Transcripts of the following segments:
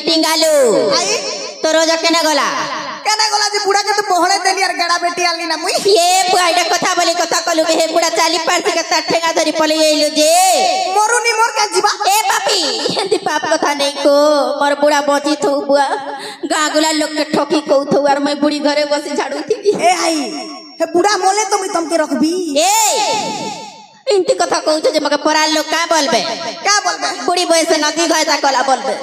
टिंगालू तो रोजा केना गला जे बुढ़ा के तो पहले देली यार गड़ा बेटी आली ना मुई ये बुढ़ा कथा बोली कथा कलु हे बुढ़ा चाली पार्टी के ठेंगा धरी पले आइलो जे मोरुनी मोर का जीवा ए पापी हिंदी पाप कथा नहीं को मोर बुढ़ा बची थौ बुआ गागुला लोग के ठोकी को थौ और मैं बुढ़ी घरे बसी झाड़ू थी ए आई हे बुढ़ा मोले तो मैं तुमके रखबी ए इंती कथा कहू जे मके पराल लोग का बोलबे बुढ़ी बयस नदी गयता कला बोलबे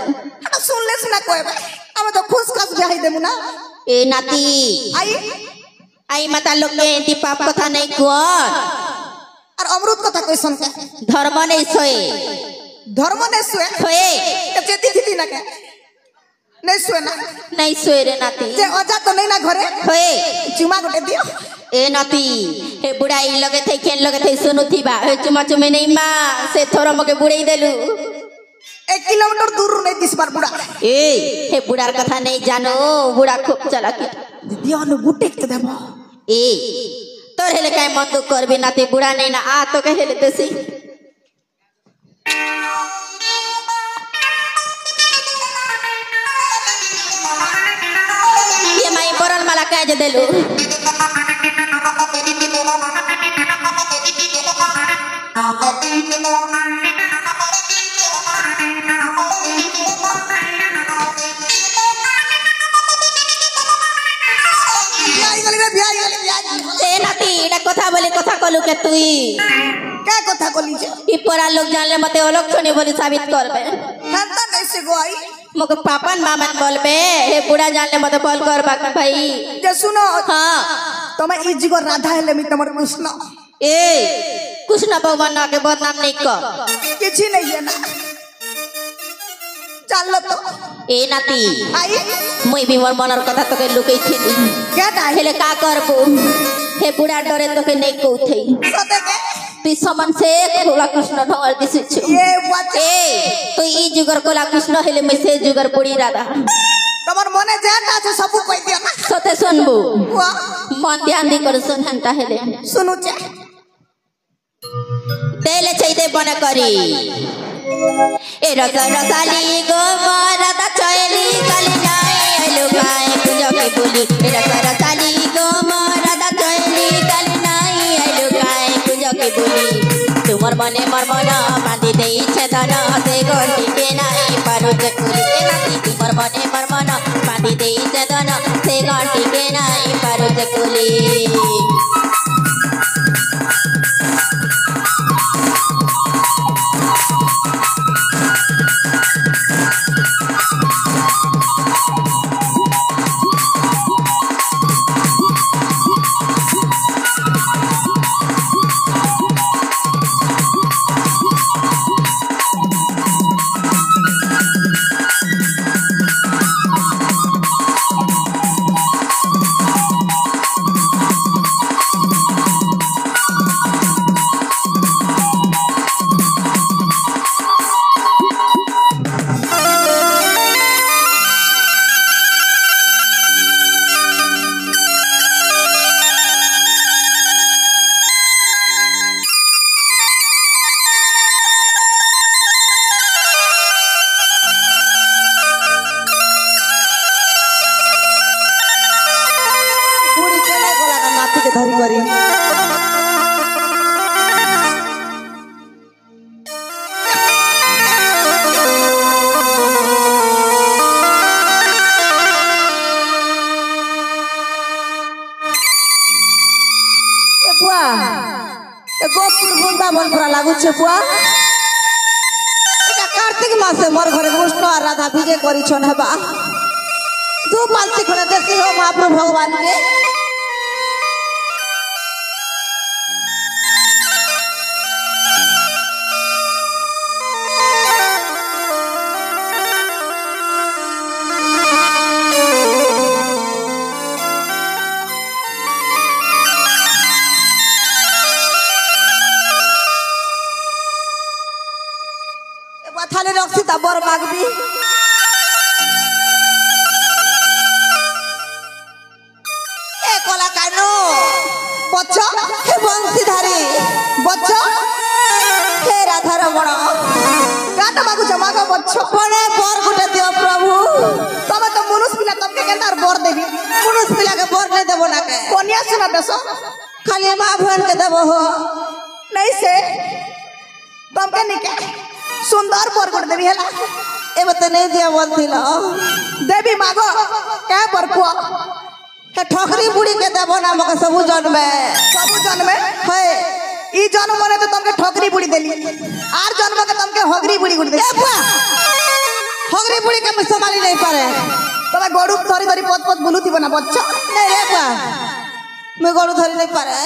सुन ले सुना कोएबे हम तो खुश खस जाई देमु ना ए नाती आई माता लोग के इंती पाप कथा नहीं को और अमृत कथा कैसन के धर्म नहीं सोए चेती थी ना के नहीं सोए रे नाती जे अजा तो नहीं ना घरे होए चुमा गोटे दियो ए नाती हे बुढ़ाई लगे थे केन लगे थे सुनु थीबा हे चुमा चुमे नहीं मा से थोरो मके बुढ़ाई देलु 1 किलोमीटर दूर नहीं दिस बार बुढ़ा ए हे बुढ़ार कथा नहीं जानो बुढ़ा खूब चालाकी दियो न बुटे के देबो ए तोर हेले काय मन दुख करबे नाती बुढ़ा नहीं ना आ तो कहे ले देसी ये माई बरल माला काय जे देलु ए नाती एटा कथा बोले कथा कलु के तुई क्या कथा कली जे ई परा लोग जानले मते अलक्षणी बोली साबित करबे खाता कैसे गोई मके पापन मामन बोलबे हे बुढ़ा जानले मते बोल करबा के भाई जे सुनो हां तमे ई जीगो राधा हेले मी तमर कृष्ण ए कृष्ण भगवान के बदनाम नहीं कर किछि नहीं है ना चल तो ए नाती आई मुई भी मोर मनर कथा तो के लुकई थी क्या दा हेले का करबो हे बुढ़ा डरे तो के नहीं कहथई सते के तू समन से कोला कृष्ण ढंगर दिसु छु ये बात ए तू ई जुगर कोला कृष्ण हेले मैं से जुगर बुढ़ी राधा तमर मने जेटा से सब कह दिया ना सते सुनबो वाह मन ध्यान दी कर सुन हंता हेले सुनु चे तेले चाहिए बन करी ए रस रसाली गो राधा चली कली नाई हेलो गाय कुजो के बोली ए रस रसाली गो राधा चली कली नाई हेलो गाय कुजो के बोली तुमर मने मरमना बांधी देई छेदन से गोटी के नाई पारो जे कुली ए नाती तुमर मने मरमना बांधी देई छेदन से गोटी के नाई पारो जे कुली धरी करी बुआ वृंदावन पूरा लागू छे बुआ कार्तिक मासे मोर घरे कृष्ण और राधा विजय करी छन हेबा दू पालती खने देखी हो महाप्रभु भगवान के खाली रखी ता बर मागबी ए कोला कानो बच्चा हे बंशीधारी बच्चा हे राधा रमण गाता मागु जमागा बच्चा बने बर गुटे दियो प्रभु तमे तो मनुष्य पिला तमके केंदार बर देबी मनुष्य पिला के बर नहीं देबो ना के कोनिया सुना देसो खाली मां भवन के देबो हो नहीं से तमके निके सुंदर बर गुटे देबी हला एबे तो नहीं दिया बोलथिलो देवी मागो के बर को हे ठोकरी बुड़ी के देबो ना मके सबु जन्मे है ई जन्म मने तो तमके ठोकरी बुड़ी देली आर जन्म के तमके होगरी बुड़ी गुड़ी दे होगरी बुड़ी के संभाली नहीं पारे तबे गोडू धरी धरी पत पत बुलुती बना बच्चा नहीं रे बा मैं गोडू धरी नहीं पारे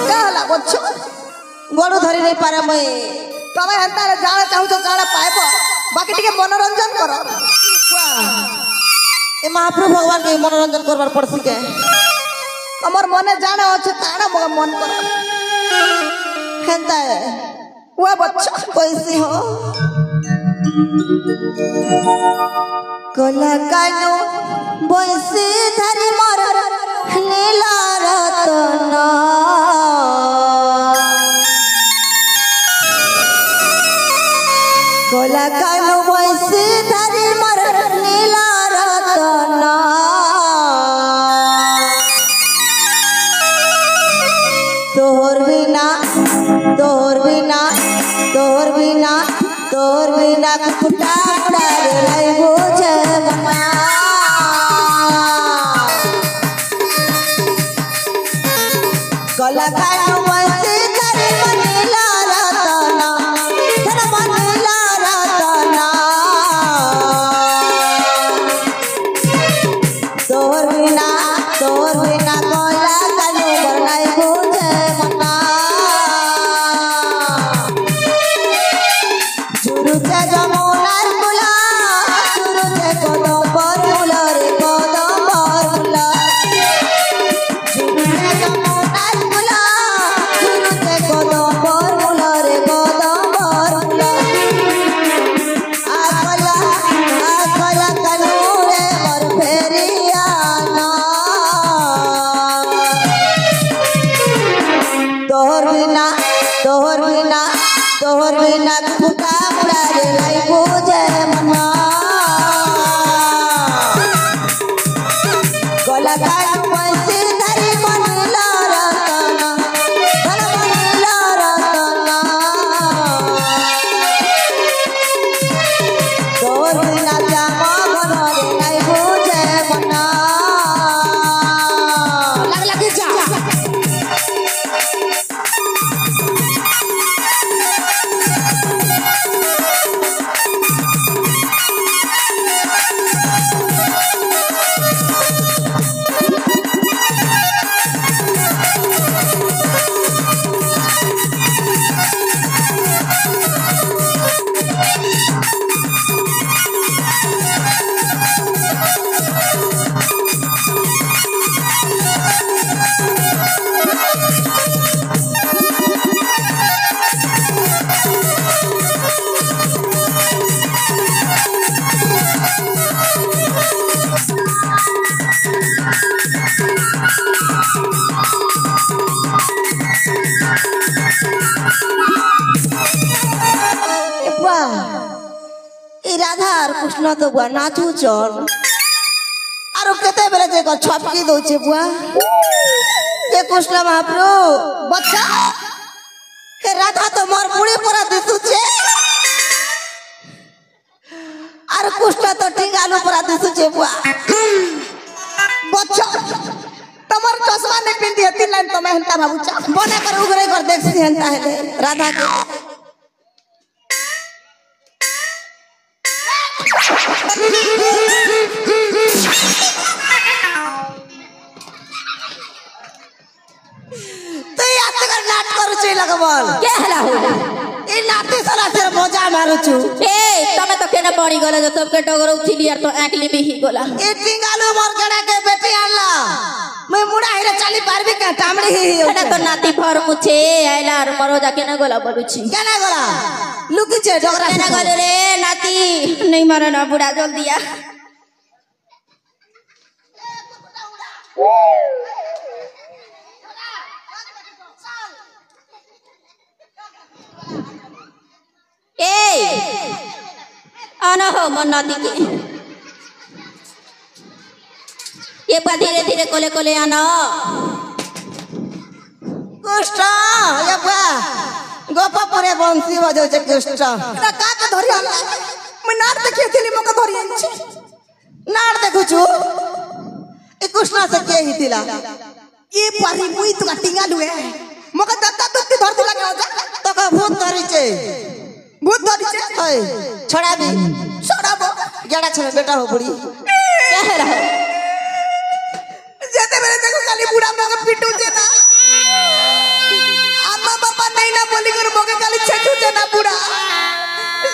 का हला बच्चा गोडू धरी नहीं पारे मैं तबे हंता रे जाने चाहू तो जाने पाएबो बाकी टिके मनोरंजन करो ए महाप्रभु भगवान के मनोरंजन करबार पड़सी के हमर मने जाने अछि ताना मन करो हेंता है वो बच्चा कैसी हो कोला कानो बंसी धरी मोर नीला रतन कोला कानो बंसी धरी मोर नीला रतन तोर बिना कुटा कुड़ा रे लाई बुझे मना कोला कानो बंसी धरी मनीला रतना धर मनीला रतना तोर बिना कोला कानो बरलाई बुझे मना जुरुते जमुनार मुला जुरुते कदम पर मुला रे कदम पर मुला जुरुते जमुनार मुला जुरुते कदम पर मुला रे कदम पर मुला आकला कनूरे मर फेरियाना तोहर बिना कुटा कुड़ा रे लाई बुझे मना कोला कानो बंसी धरी मनीला रतना धर मनीला रतना तोहर बिना जामा मन रे लाई बुझे मना लग जा राधा और कृष्ण तो बुआ नाचू चल आरो केते बेले जे को छपकी दोचे बुआ के कृष्ण महाप्रभु बच्चा के राधा तो मोर पुड़ी परा दिसु छे आरो कृष्ण तो टिंगालू परा दिसु छे बुआ बच्चा तमर चश्मा ने पिंदी हती लाइन तो मैं हंता बाबूचा बने कर उगरे कर देखसी हंता है राधा के तो याद कर नाट करू छी लगबल के हला हो ई नाटी सारा से मजा मारू छु ए तमे तो केना पड़ी गले जो सबके डगर उठिली यार तो एकली भी ही गोला ई टिंगालू मोर गड़ा के बेटी आला मैं मुड़ा हिरे चली पारबी का टामड़ी ही এটা তো নাতি ভর মুছে আইলা আর মরো যা কেন গলা বলুছি কেনা গলা লুকিছে ঝগড়া কেন গলে রে নাতি নেই মারে না বুড়া জলদি আ এই আনা হো মন নাতিকে এবার ধীরে ধীরে কোলে কোলে আনো কষ্ট ইয়াবা গোপাপুরে বংশী বাজাউছে কষ্ট না কাকে ধরি আলা মই নাট দেখিয়েছিলি মকে ধরি আনছি নাট দেখুছু এ কৃষ্ণ সে কে হিতিলা ই পারি মুই তো টিঙ্গা দুয়ে মকে দাদা তুতি ধরতি লাগা তোকে ভূত ধরিছে ভূত ধরিছে হই ছড়াবি ছড়াবো গেড়া ছেলে বেটা হো বুড়ি কেহরা যেতে বেলে দেখো খালি বুড়া মকে পিটুছে না আম্মা বাবা নাই না বলি করে মকে খালি ছেটুছে না বুড়া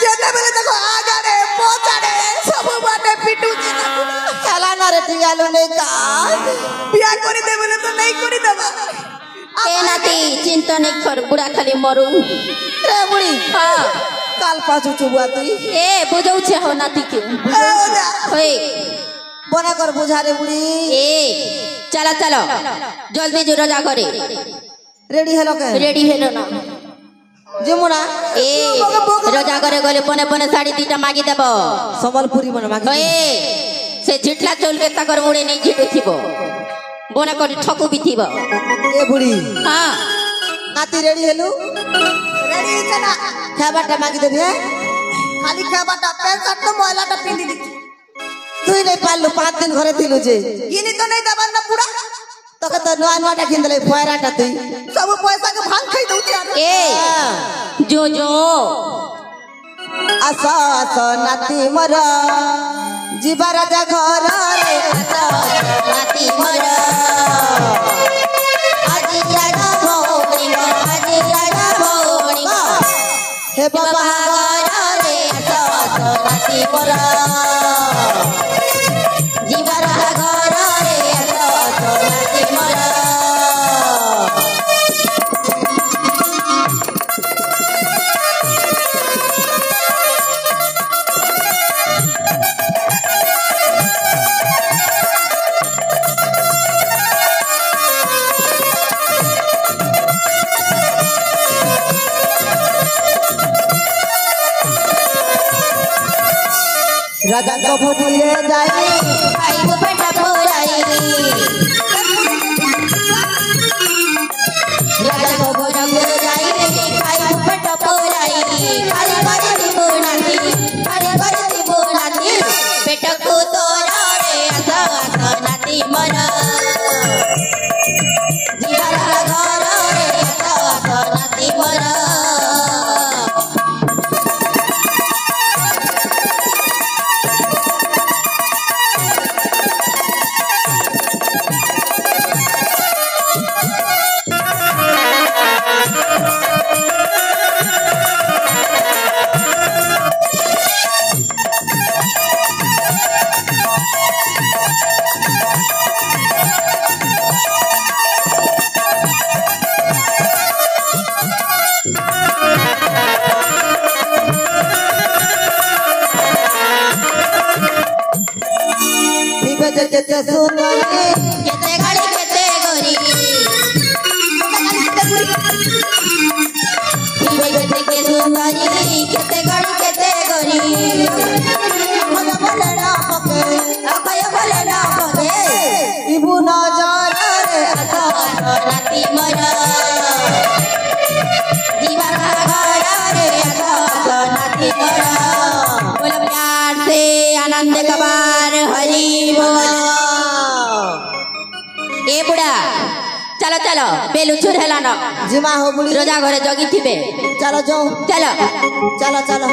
যেতে বেলে দেখো আগারে পচাড়ে সব বাটে পিটুছে না বুড়া খেলা না রে টিয়ালু নেই কা বিয়া করি দে বলে তো নাই করি দেবা এ নাতি চিন্তা নেই কর বুড়া খালি মরু রে বুড়ি হ্যাঁ কাল পাছু চুবুয়া তুই এ বুঝাউছে হো নাতিকে ওদা হই বনা কর বুঝা রে বুড়ি এ চলো চলো জলদি জো রাজা ঘরে রেডি হলো কে রেডি হেলো না যমুনা এ রাজা ঘরে গলে পনে পনে শাড়ি দুইটা মাগি দেব সম্বলপুরি মনে মাগি হই সে ঝিটলা চলবে তাকর মুড়ে নেই ঝিটু থিব বনে করে ঠকু বি থিব এ বুড়ি হ্যাঁ নাতি রেডি হেলু রেডি হইছে না খাবারটা মাগি দেবি হ্যাঁ খালি খাবারটা প্যান্ট শার্ট তো ময়লাটা পিন্দি দি তুই নাই পারলু 5 দিন ঘরে থিলু যে ইনি তো নাই দাবার না পুরা তোকে তো নয়া নয়াটা কিন দেলে ফয়রাটা তুই সব পয়সা কে ভাগ খাই দউছি আর এ জো জো আসা আসা নাতি মর জিবা রাজা ঘর রে আসা নাতি মর আজি রাজা ভৌনি আজি রাজা ভৌনি হে বাবা ঘর রে আসো আসো নাতি মর জীবার ঘর রে আসো আসো নাতি মর রাজা কব দিয়ে যাই খাইব পেটা পুরাই রাজা কব রঙে যাই খাইব পেটা পুরাই খালি করে দিব নাতি খালি করে দিব নাতি পেটকু তোরা রে আসো আসো নাতি মর জীবার ঘর রে আসো আসো নাতি মর যেতে সুন্দরী কেতে গাড়ি কেতে গরি কেতে সুন্দরী কেতে গাড়ি কেতে গরি মনে বলে না পকে অকয় বলে না পকে ইবু নজর রে আসো আসো নাতি মর জীবার ঘর রে আসো আসো नाती मर बोलो प्यार से आनंद कबार हरि बोल ए बुढ़ा चलो चलो बेलू चुर हेलानो जिमा हो बुढ़ी रोजा घरे जगी थिबे चलो जाओ चलो चलो चलो